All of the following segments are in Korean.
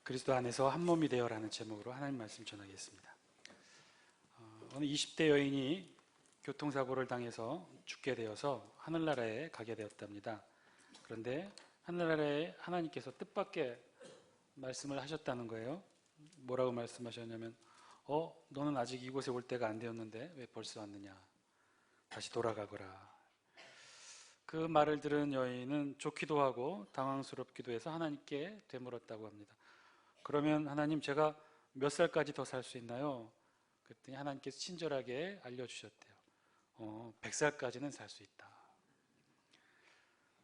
그리스도 안에서 한 몸이 되어라는 제목으로 하나님 말씀 전하겠습니다. 어느 20대 여인이 교통사고를 당해서 죽게 되어서 하늘나라에 가게 되었답니다. 그런데 하늘나라에 하나님께서 뜻밖의 말씀을 하셨다는 거예요. 뭐라고 말씀하셨냐면 너는 아직 이곳에 올 때가 안 되었는데 왜 벌써 왔느냐, 다시 돌아가거라. 그 말을 들은 여인은 좋기도 하고 당황스럽기도 해서 하나님께 되물었다고 합니다. 그러면 하나님, 제가 몇 살까지 더 살 수 있나요? 그랬더니 하나님께서 친절하게 알려주셨대요. 100살까지는 살 수 있다.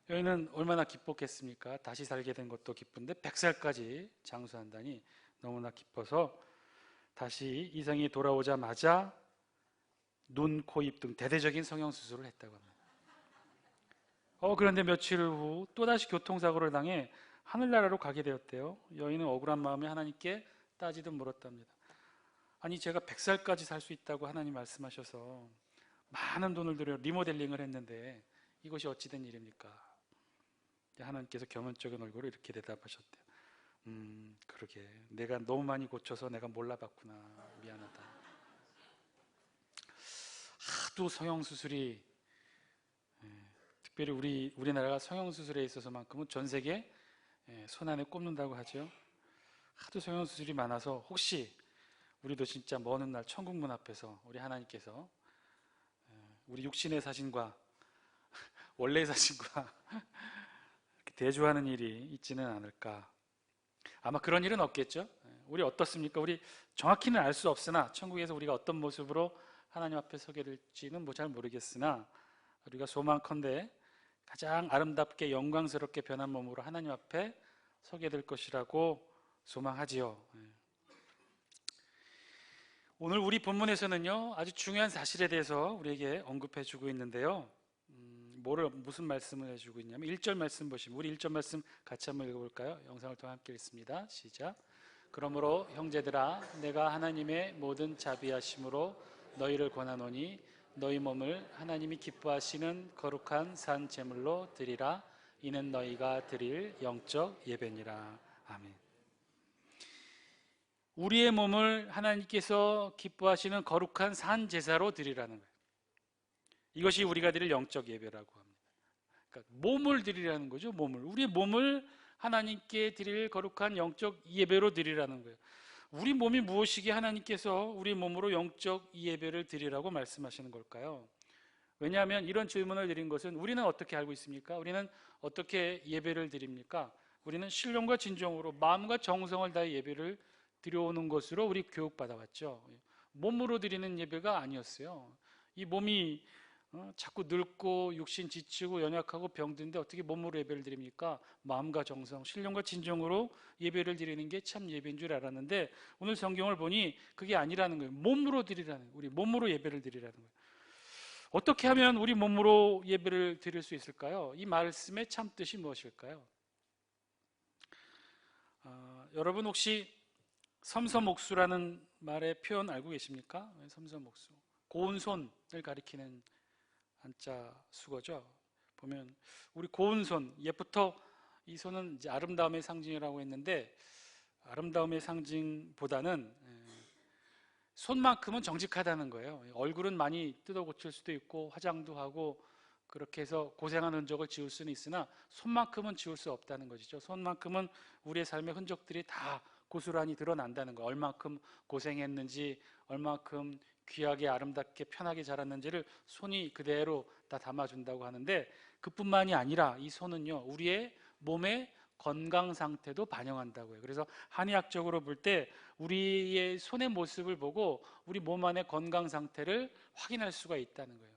여인은 얼마나 기뻤겠습니까? 다시 살게 된 것도 기쁜데 100살까지 장수한다니 너무나 기뻐서 다시 이성이 돌아오자마자 눈, 코, 입 등 대대적인 성형수술을 했다고 합니다. 그런데 며칠 후 또다시 교통사고를 당해 하늘나라로 가게 되었대요. 여인은 억울한 마음에 하나님께 따지듯 물었답니다. 아니, 제가 100살까지 살 수 있다고 하나님 말씀하셔서 많은 돈을 들여 리모델링을 했는데 이것이 어찌 된 일입니까? 하나님께서 겸연쩍은 얼굴로 이렇게 대답하셨대요. 그러게, 내가 너무 많이 고쳐서 내가 몰라봤구나. 미안하다. 하도 성형수술이, 특별히 우리나라가 성형수술에 있어서만큼은 전 세계 손안에 꼽는다고 하죠. 하도 성형수술이 많아서 혹시 우리도 진짜 먼 훗날 천국문 앞에서 우리 하나님께서 우리 육신의 사신과 원래의 사신과 대조하는 일이 있지는 않을까. 아마 그런 일은 없겠죠. 우리 어떻습니까? 우리 정확히는 알 수 없으나 천국에서 우리가 어떤 모습으로 하나님 앞에 서게 될지는 잘 모르겠으나 우리가 소망컨대 가장 아름답게 영광스럽게 변한 몸으로 하나님 앞에 서게 될 것이라고 소망하지요. 오늘 우리 본문에서는요, 아주 중요한 사실에 대해서 우리에게 언급해 주고 있는데요. 무슨 말씀을 해주고 있냐면 1절 말씀 보시면, 우리 1절 말씀 같이 한번 읽어볼까요? 영상을 통해 함께 읽습니다. 시작. 그러므로 형제들아, 내가 하나님의 모든 자비하심으로 너희를 권하노니 너희 몸을 하나님이 기뻐하시는 거룩한 산 제물로 드리라. 이는 너희가 드릴 영적 예배니라. 아멘. 우리의 몸을 하나님께서 기뻐하시는 거룩한 산 제사로 드리라는 거예요. 이것이 우리가 드릴 영적 예배라고 합니다. 그러니까 몸을 드리라는 거죠. 우리의 몸을 하나님께 드릴 거룩한 영적 예배로 드리라는 거예요. 우리 몸이 무엇이기에 하나님께서 우리 몸으로 영적 예배를 드리라고 말씀하시는 걸까요? 왜냐하면 이런 질문을 드린 것은, 우리는 어떻게 알고 있습니까? 우리는 어떻게 예배를 드립니까? 우리는 신령과 진정으로 마음과 정성을 다해 예배를 드려오는 것으로 우리 교육받아 왔죠. 몸으로 드리는 예배가 아니었어요. 이 몸이 자꾸 늙고 육신 지치고 연약하고 병든데 어떻게 몸으로 예배를 드립니까? 마음과 정성, 신령과 진정으로 예배를 드리는 게 참 예배인 줄 알았는데 오늘 성경을 보니 그게 아니라는 거예요. 몸으로 드리라는 거예요. 우리 몸으로 예배를 드리라는 거예요. 어떻게 하면 우리 몸으로 예배를 드릴 수 있을까요? 이 말씀의 참 뜻이 무엇일까요? 여러분 혹시 섬섬옥수라는 말의 표현 알고 계십니까? 섬섬옥수, 고운 손을 가리키는 한자 수거죠. 보면 우리 고운 손, 옛부터 이 손은 이제 아름다움의 상징이라고 했는데, 아름다움의 상징보다는 손만큼은 정직하다는 거예요. 얼굴은 많이 뜯어 고칠 수도 있고 화장도 하고 그렇게 해서 고생한 흔적을 지울 수는 있으나 손만큼은 지울 수 없다는 것이죠. 손만큼은 우리의 삶의 흔적들이 다 고스란히 드러난다는 거예요. 얼마큼 고생했는지, 얼마큼 귀하게 아름답게 편하게 자랐는지를 손이 그대로 다 담아준다고 하는데, 그뿐만이 아니라 이 손은요, 우리의 몸의 건강 상태도 반영한다고 해요. 그래서 한의학적으로 볼 때 우리의 손의 모습을 보고 우리 몸 안의 건강 상태를 확인할 수가 있다는 거예요.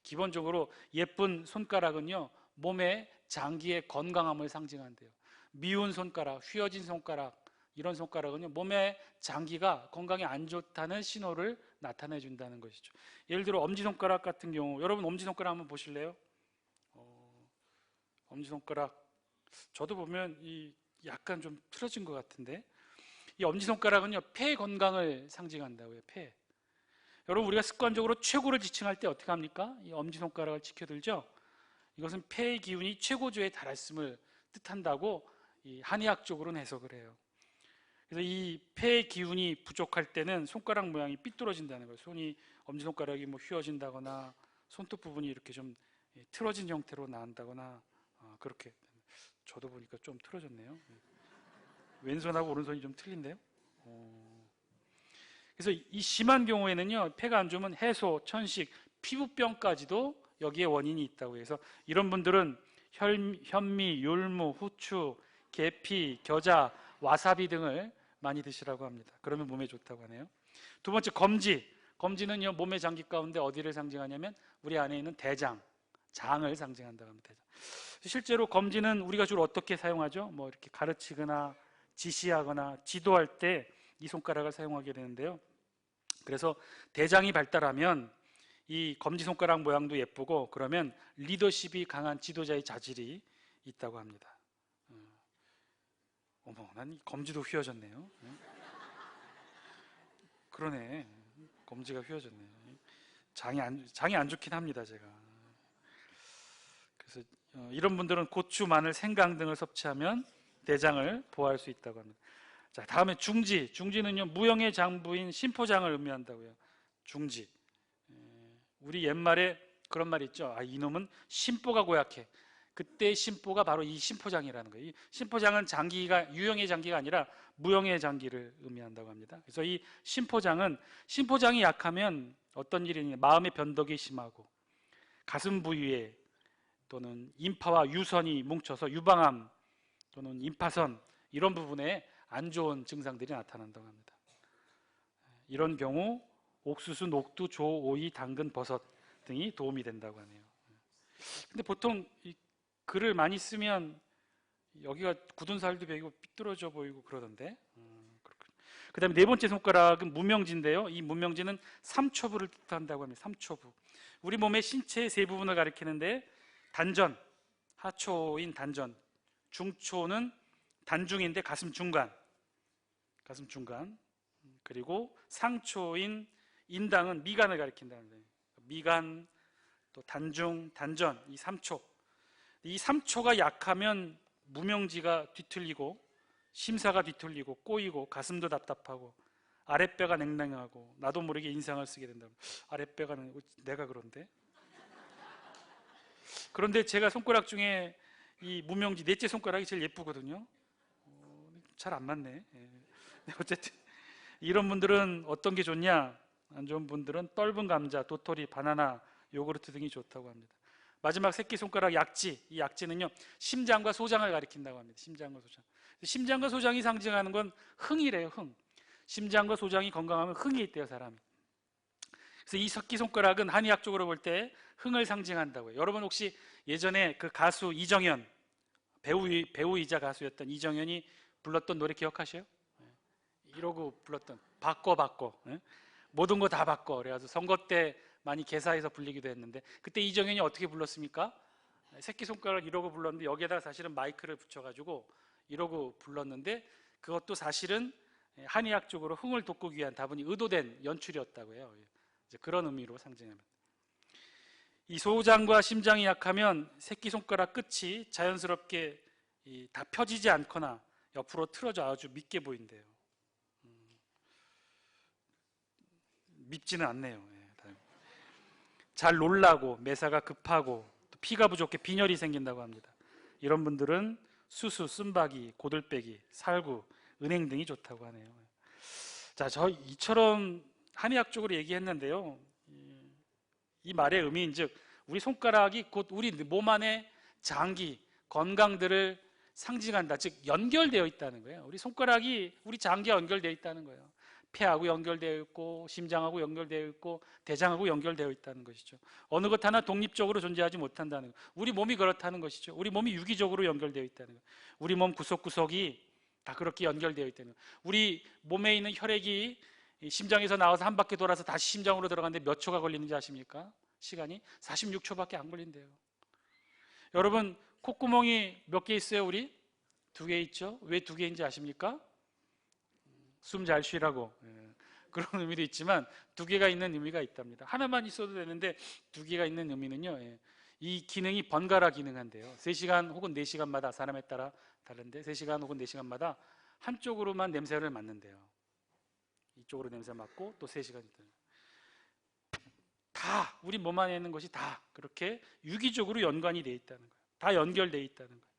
기본적으로 예쁜 손가락은요, 몸의 장기의 건강함을 상징한대요. 미운 손가락, 휘어진 손가락, 이런 손가락은요, 몸의 장기가 건강에 안 좋다는 신호를 나타내 준다는 것이죠. 예를 들어 엄지손가락 같은 경우, 여러분 엄지손가락 한번 보실래요? 엄지손가락, 저도 보면 이 약간 좀 틀어진 것 같은데, 이 엄지손가락은요, 폐 건강을 상징한다고요. 폐. 여러분, 우리가 습관적으로 최고를 지칭할 때 어떻게 합니까? 이 엄지손가락을 지켜들죠. 이것은 폐의 기운이 최고조에 달했음을 뜻한다고 이 한의학적으로는 해석을 해요. 그래서 이 폐의 기운이 부족할 때는 손가락 모양이 삐뚤어진다는 거예요. 손이 엄지손가락이 뭐 휘어진다거나 손톱 부분이 이렇게 좀 틀어진 형태로 나온다거나 그렇게. 저도 보니까 좀 틀어졌네요. 왼손하고 오른손이 좀 틀린데요. 그래서 이 심한 경우에는요, 폐가 안 좋으면 해소, 천식, 피부병까지도 여기에 원인이 있다고 해서 이런 분들은 현미, 율무, 후추, 계피, 겨자, 와사비 등을 많이 드시라고 합니다. 그러면 몸에 좋다고 하네요. 두 번째, 검지. 검지는요, 몸의 장기 가운데 어디를 상징하냐면 우리 안에 있는 대장, 장을 상징한다고 합니다. 대장. 실제로 검지는 우리가 주로 어떻게 사용하죠? 뭐 이렇게 가르치거나 지시하거나 지도할 때 이 손가락을 사용하게 되는데요. 그래서 대장이 발달하면 이 검지손가락 모양도 예쁘고 그러면 리더십이 강한 지도자의 자질이 있다고 합니다. 어머, 난 검지도 휘어졌네요. 그러네, 검지가 휘어졌네. 장이 안 좋긴 합니다, 제가. 그래서 이런 분들은 고추, 마늘, 생강 등을 섭취하면 대장을 보호할 수 있다고 합니다. 자, 다음에 중지. 중지는요, 무형의 장부인 심포장을 의미한다고요. 중지. 우리 옛말에 그런 말이 있죠. 이놈은 심보가 고약해. 그때 심보가 바로 이 심포장이라는 거예요. 이 심포장은 장기가 유형의 장기가 아니라 무형의 장기를 의미한다고 합니다. 그래서 이 심포장이 약하면 어떤 일이 있냐? 마음의 변덕이 심하고 가슴 부위에 또는 임파와 유선이 뭉쳐서 유방암 또는 임파선 이런 부분에 안 좋은 증상들이 나타난다고 합니다. 이런 경우 옥수수, 녹두, 조, 오이, 당근, 버섯 등이 도움이 된다고 하네요. 근데 보통 이 글을 많이 쓰면 여기가 굳은 살도 배이고 삐뚤어져 보이고 그러던데. 그 다음에 네 번째 손가락은 무명지인데요. 이 무명지는 삼초부를 뜻한다고 합니다. 삼초부. 우리 몸의 신체의 세 부분을 가리키는데 단전, 하초인 단전, 중초는 단중인데 가슴 중간, 그리고 상초인 인당은 미간을 가리킨다는 거예요. 미간, 또 단중, 단전, 이 3초. 이 3초가 약하면 무명지가 뒤틀리고 심사가 뒤틀리고 꼬이고 가슴도 답답하고 아랫배가 냉랭하고 나도 모르게 인상을 쓰게 된다. 아랫배가 내가 그런데? 그런데 제가 손가락 중에 이 무명지 넷째 손가락이 제일 예쁘거든요. 잘 안 맞네. 어쨌든 이런 분들은 어떤 게 좋냐? 안 좋은 분들은 떫은 감자, 도토리, 바나나, 요구르트 등이 좋다고 합니다. 마지막 새끼손가락 약지. 이 약지는요, 심장과 소장을 가리킨다고 합니다. 심장과 소장. 심장과 소장이 상징하는 건 흥이래요, 흥. 심장과 소장이 건강하면 흥이 있대요, 사람이. 그래서 이 새끼손가락은 한의학적으로 볼 때 흥을 상징한다고요. 여러분 혹시 예전에 그 가수 이정현, 배우이자 가수였던 이정현이 불렀던 노래 기억하셔요? 이러고 불렀던 바꿔 모든 거 다 바꿔. 그래가지고 선거 때 많이 개사해서 불리기도 했는데 그때 이정현이 어떻게 불렀습니까? 새끼손가락 이러고 불렀는데 여기에다가 사실은 마이크를 붙여가지고 이러고 불렀는데 그것도 사실은 한의학적으로 흥을 돋구기 위한 다분히 의도된 연출이었다고 해요. 이제 그런 의미로 상징합니다. 이 소장과 심장이 약하면 새끼손가락 끝이 자연스럽게 다 펴지지 않거나 옆으로 틀어져 아주 밉게 보인대요. 밉지는 않네요. 잘 놀라고 매사가 급하고 또 피가 부족해 빈혈이 생긴다고 합니다. 이런 분들은 수수, 쓴바기, 고들빼기, 살구, 은행 등이 좋다고 하네요. 자, 저 이처럼 한의학적으로 얘기했는데요. 이 말의 의미인즉 우리 손가락이 곧 우리 몸 안의 장기, 건강들을 상징한다. 즉 연결되어 있다는 거예요. 우리 손가락이 우리 장기와 연결되어 있다는 거예요. 폐하고 연결되어 있고 심장하고 연결되어 있고 대장하고 연결되어 있다는 것이죠. 어느 것 하나 독립적으로 존재하지 못한다는 거예요. 우리 몸이 그렇다는 것이죠. 우리 몸이 유기적으로 연결되어 있다는 거예요. 우리 몸 구석구석이 다 그렇게 연결되어 있다는 거예요. 우리 몸에 있는 혈액이 심장에서 나와서 한 바퀴 돌아서 다시 심장으로 들어가는데 몇 초가 걸리는지 아십니까? 시간이 46초밖에 안 걸린대요. 여러분 콧구멍이 몇 개 있어요? 우리? 2개 있죠? 왜 2개인지 아십니까? 숨 잘 쉬라고. 그런 의미도 있지만 2개가 있는 의미가 있답니다. 하나만 있어도 되는데 2개가 있는 의미는요, 이 기능이 번갈아 기능한대요. 3시간 혹은 4시간마다 사람에 따라 다른데 3시간 혹은 4시간마다 한쪽으로만 냄새를 맡는데요. 이쪽으로 냄새 맡고 또 3시간 있다. 다 우리 몸 안에 있는 것이 다 그렇게 유기적으로 연관이 되어 있다는 거예요. 다 연결되어 있다는 거예요.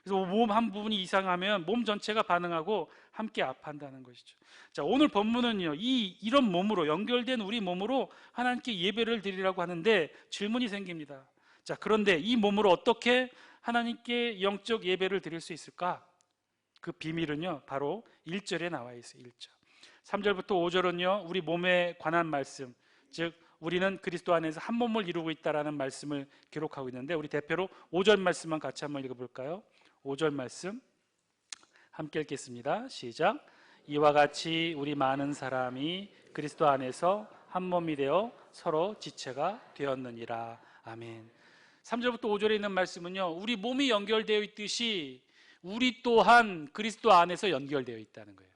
그래서 몸 한 부분이 이상하면 몸 전체가 반응하고 함께 아파한다는 것이죠. 자, 오늘 본문은요, 이런 몸으로 연결된 우리 몸으로 하나님께 예배를 드리라고 하는데 질문이 생깁니다. 자, 그런데 이 몸으로 어떻게 하나님께 영적 예배를 드릴 수 있을까? 그 비밀은요, 바로 1절에 나와 있어요. 1절. 3절부터 5절은요, 우리 몸에 관한 말씀, 즉 우리는 그리스도 안에서 한 몸을 이루고 있다라는 말씀을 기록하고 있는데, 우리 대표로 5절 말씀만 같이 한번 읽어볼까요? 5절 말씀 함께 읽겠습니다. 시작. 이와 같이 우리 많은 사람이 그리스도 안에서 한 몸이 되어 서로 지체가 되었느니라. 아멘. 3절부터 5절에 있는 말씀은요, 우리 몸이 연결되어 있듯이 우리 또한 그리스도 안에서 연결되어 있다는 거예요.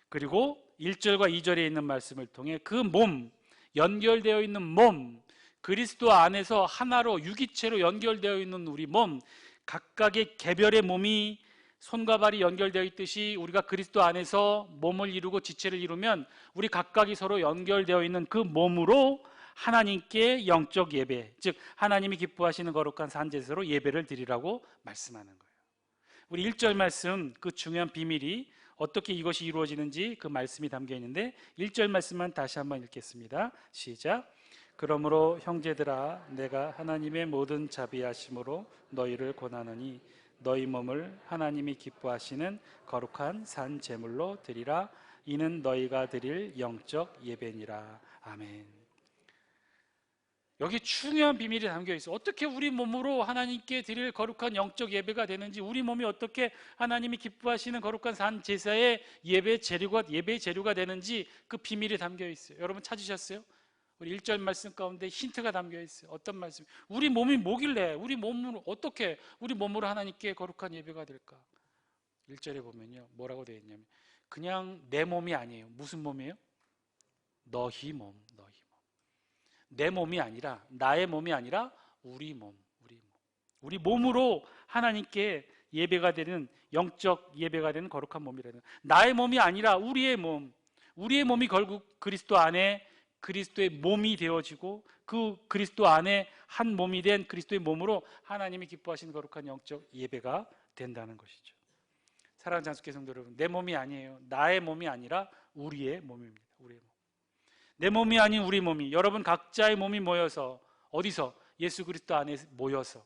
그리고 1절과 2절에 있는 말씀을 통해 그 몸, 연결되어 있는 몸, 그리스도 안에서 하나로 유기체로 연결되어 있는 우리 몸, 각각의 개별의 몸이 손과 발이 연결되어 있듯이 우리가 그리스도 안에서 몸을 이루고 지체를 이루면 우리 각각이 서로 연결되어 있는 그 몸으로 하나님께 영적 예배, 즉 하나님이 기뻐하시는 거룩한 산제사로 예배를 드리라고 말씀하는 거예요. 우리 1절 말씀, 그 중요한 비밀이 어떻게 이것이 이루어지는지 그 말씀이 담겨 있는데 1절 말씀만 다시 한번 읽겠습니다. 시작. 그러므로 형제들아, 내가 하나님의 모든 자비하심으로 너희를 권하노니 너희 몸을 하나님이 기뻐하시는 거룩한 산 제물로 드리라. 이는 너희가 드릴 영적 예배니라. 아멘. 여기 중요한 비밀이 담겨 있어요. 어떻게 우리 몸으로 하나님께 드릴 거룩한 영적 예배가 되는지, 우리 몸이 어떻게 하나님이 기뻐하시는 거룩한 산 제사의 예배의 재료가 되는지 그 비밀이 담겨 있어요. 여러분 찾으셨어요? 우리 1절 말씀 가운데 힌트가 담겨 있어요. 어떤 말씀? 우리 몸이 뭐길래 우리 몸으로 어떻게 우리 몸으로 하나님께 거룩한 예배가 될까? 1절에 보면요, 뭐라고 되어 있냐면 그냥 내 몸이 아니에요. 무슨 몸이에요? 너희 몸. 내 몸이 아니라, 나의 몸이 아니라 우리 몸. 우리 몸으로 하나님께 예배가 되는, 영적 예배가 되는 거룩한 몸이라는, 나의 몸이 아니라 우리의 몸이 결국 그리스도 안에 그리스도의 몸이 되어지고 그 그리스도 안에 한 몸이 된 그리스도의 몸으로 하나님이 기뻐하시는 거룩한 영적 예배가 된다는 것이죠. 사랑하는 장수교 성도 여러분, 내 몸이 아니에요. 나의 몸이 아니라 우리의 몸입니다. 우리의 몸. 내 몸이 아닌 우리 몸이, 여러분 각자의 몸이 모여서, 어디서? 예수 그리스도 안에 모여서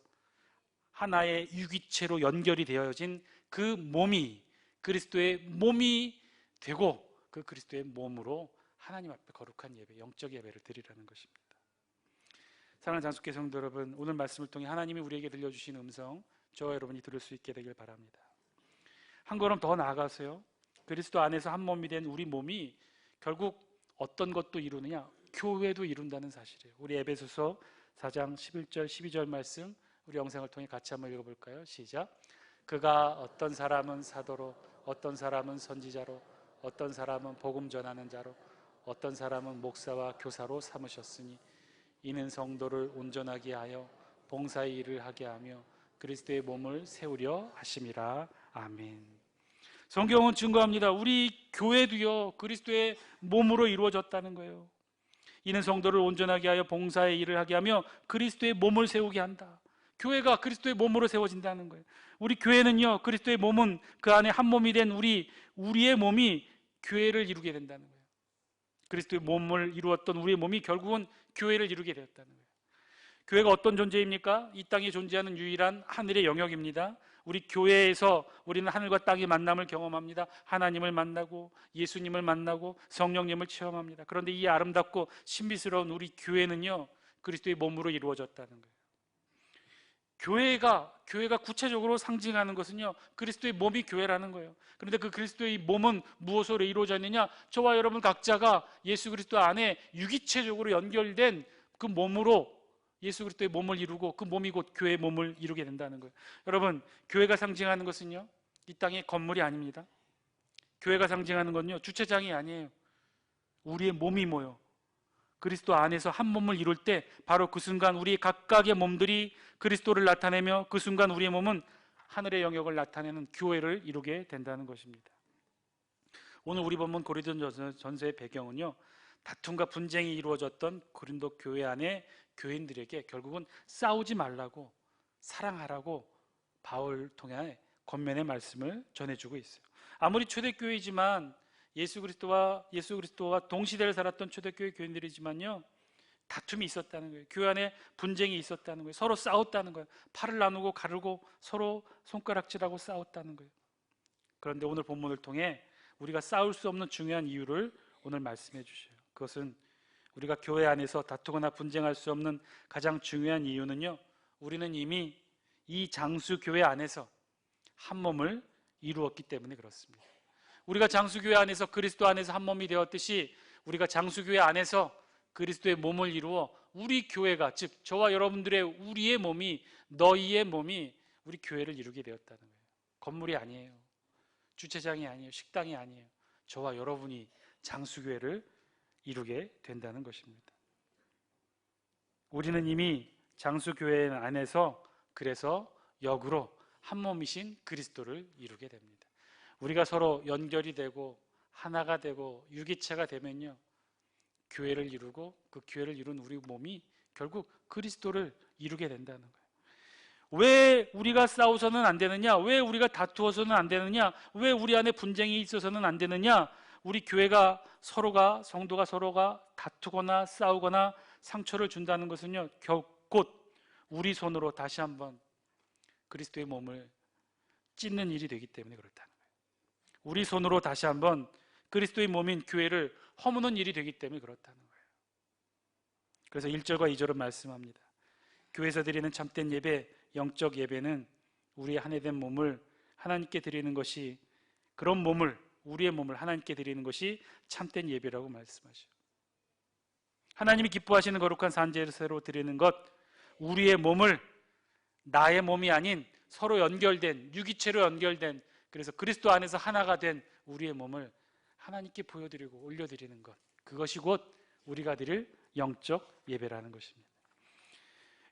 하나의 유기체로 연결이 되어진 그 몸이 그리스도의 몸이 되고 그 그리스도의 몸으로 하나님 앞에 거룩한 예배, 영적 예배를 드리라는 것입니다. 사랑하는 장수교 성도 여러분, 오늘 말씀을 통해 하나님이 우리에게 들려주신 음성, 저와 여러분이 들을 수 있게 되길 바랍니다. 한 걸음 더 나아가서요, 그리스도 안에서 한 몸이 된 우리 몸이 결국 어떤 것도 이루느냐? 교회도 이룬다는 사실이에요. 우리 에베소서 4장 11절 12절 말씀, 우리 영상을 통해 같이 한번 읽어볼까요? 시작. 그가 어떤 사람은 사도로, 어떤 사람은 선지자로, 어떤 사람은 복음 전하는 자로, 어떤 사람은 목사와 교사로 삼으셨으니 이는 성도를 온전하게 하여 봉사의 일을 하게 하며 그리스도의 몸을 세우려 하심이라. 아멘. 성경은 증거합니다. 우리 교회도요, 그리스도의 몸으로 이루어졌다는 거예요. 이는 성도를 온전하게 하여 봉사의 일을 하게 하며 그리스도의 몸을 세우게 한다. 교회가 그리스도의 몸으로 세워진다는 거예요. 우리 교회는요, 그리스도의 몸은 그 안에 한 몸이 된 우리의 몸이 교회를 이루게 된다는 거예요. 그리스도의 몸을 이루었던 우리의 몸이 결국은 교회를 이루게 되었다는 거예요. 교회가 어떤 존재입니까? 이 땅에 존재하는 유일한 하늘의 영역입니다. 우리 교회에서 우리는 하늘과 땅의 만남을 경험합니다. 하나님을 만나고 예수님을 만나고 성령님을 체험합니다. 그런데 이 아름답고 신비스러운 우리 교회는요, 그리스도의 몸으로 이루어졌다는 거예요. 교회가 구체적으로 상징하는 것은요, 그리스도의 몸이 교회라는 거예요. 그런데 그 그리스도의 몸은 무엇으로 이루어져 있느냐? 저와 여러분 각자가 예수 그리스도 안에 유기체적으로 연결된 그 몸으로 예수 그리스도의 몸을 이루고 그 몸이 곧 교회의 몸을 이루게 된다는 거예요. 여러분, 교회가 상징하는 것은요, 이 땅의 건물이 아닙니다. 교회가 상징하는 건요, 주차장이 아니에요. 우리의 몸이 모여 그리스도 안에서 한 몸을 이룰 때 바로 그 순간 우리 각각의 몸들이 그리스도를 나타내며 그 순간 우리의 몸은 하늘의 영역을 나타내는 교회를 이루게 된다는 것입니다. 오늘 우리 본문 고린도전서의 배경은요, 다툼과 분쟁이 이루어졌던 고린도 교회 안에 교인들에게 결국은 싸우지 말라고, 사랑하라고 바울 통해 권면의 말씀을 전해주고 있어요. 아무리 초대교회이지만 예수 그리스도와 동시대를 살았던 초대교회 교인들이지만요, 다툼이 있었다는 거예요. 교회 안에 분쟁이 있었다는 거예요. 서로 싸웠다는 거예요. 팔을 나누고 가르고 서로 손가락질하고 싸웠다는 거예요. 그런데 오늘 본문을 통해 우리가 싸울 수 없는 중요한 이유를 오늘 말씀해 주셔요. 그것은 우리가 교회 안에서 다투거나 분쟁할 수 없는 가장 중요한 이유는요, 우리는 이미 이 장수교회 안에서 한 몸을 이루었기 때문에 그렇습니다. 우리가 장수교회 안에서 그리스도 안에서 한 몸이 되었듯이 우리가 장수교회 안에서 그리스도의 몸을 이루어 우리 교회가, 즉 저와 여러분들의 우리의 몸이, 너희의 몸이 우리 교회를 이루게 되었다는 거예요. 건물이 아니에요. 주차장이 아니에요. 식당이 아니에요. 저와 여러분이 장수교회를 이루게 된다는 것입니다. 우리는 이미 장수교회 안에서 그래서 역으로 한 몸이신 그리스도를 이루게 됩니다. 우리가 서로 연결이 되고 하나가 되고 유기체가 되면요, 교회를 이루고 그 교회를 이룬 우리 몸이 결국 그리스도를 이루게 된다는 거예요. 왜 우리가 싸워서는 안 되느냐? 왜 우리가 다투어서는 안 되느냐? 왜 우리 안에 분쟁이 있어서는 안 되느냐? 우리 교회가 성도가 서로가 다투거나 싸우거나 상처를 준다는 것은요, 곧 우리 손으로 다시 한번 그리스도의 몸을 찢는 일이 되기 때문에 그렇다는 거예요. 우리 손으로 다시 한번 그리스도의 몸인 교회를 허무는 일이 되기 때문에 그렇다는 거예요. 그래서 1절과 2절은 말씀합니다. 교회에서 드리는 참된 예배, 영적 예배는 우리의 한 해 된 몸을 하나님께 드리는 것이, 그런 몸을, 우리의 몸을 하나님께 드리는 것이 참된 예배라고 말씀하셔요. 하나님이 기뻐하시는 거룩한 산제사로 드리는 것, 우리의 몸을 나의 몸이 아닌 서로 연결된, 유기체로 연결된, 그래서 그리스도 안에서 하나가 된 우리의 몸을 하나님께 보여드리고 올려드리는 것, 그것이 곧 우리가 드릴 영적 예배라는 것입니다.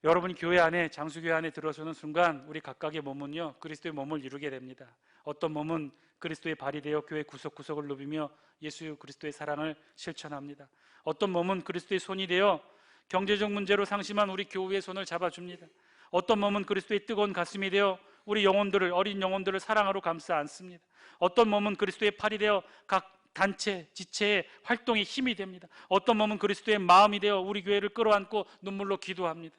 여러분이 교회 안에, 장수교회 안에 들어서는 순간 우리 각각의 몸은요, 그리스도의 몸을 이루게 됩니다. 어떤 몸은 그리스도의 발이 되어 교회 구석구석을 누비며 예수 그리스도의 사랑을 실천합니다. 어떤 몸은 그리스도의 손이 되어 경제적 문제로 상심한 우리 교우의 손을 잡아줍니다. 어떤 몸은 그리스도의 뜨거운 가슴이 되어 우리 영혼들을, 어린 영혼들을 사랑하러 감싸 안습니다. 어떤 몸은 그리스도의 팔이 되어 각 단체, 지체의 활동에 힘이 됩니다. 어떤 몸은 그리스도의 마음이 되어 우리 교회를 끌어안고 눈물로 기도합니다.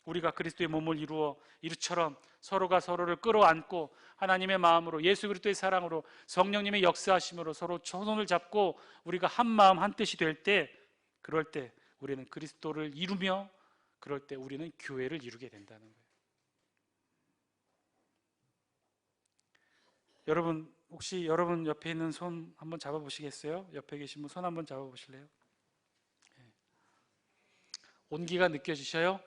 우리가 그리스도의 몸을 이루어 이처럼 서로가 서로를 끌어안고 하나님의 마음으로, 예수 그리스도의 사랑으로, 성령님의 역사하심으로 서로 손을 잡고 우리가 한 마음 한 뜻이 될 때, 그럴 때 우리는 그리스도를 이루며, 그럴 때 우리는 교회를 이루게 된다는 거예요. 여러분, 혹시 여러분 옆에 있는 손 한번 잡아보시겠어요? 옆에 계신 분 손 한번 잡아보실래요? 온기가 느껴지셔요?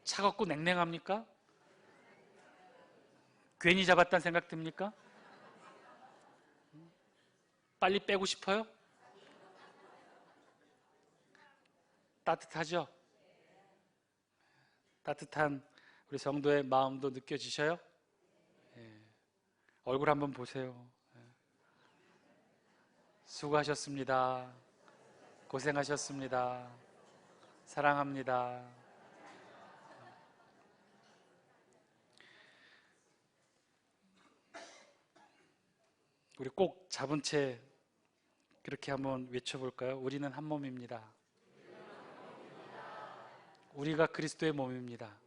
차갑고 냉랭합니까? 괜히 잡았다는 생각 듭니까? 빨리 빼고 싶어요? 따뜻하죠? 따뜻한 우리 성도의 마음도 느껴지셔요? 얼굴 한번 보세요. 수고하셨습니다. 고생하셨습니다. 사랑합니다. 우리 꼭 잡은 채 그렇게 한번 외쳐볼까요? 우리는 한 몸입니다. 우리가 그리스도의 몸입니다.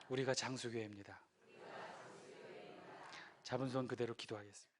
우리가 장수교회입니다. 잡은 손 그대로 기도하겠습니다.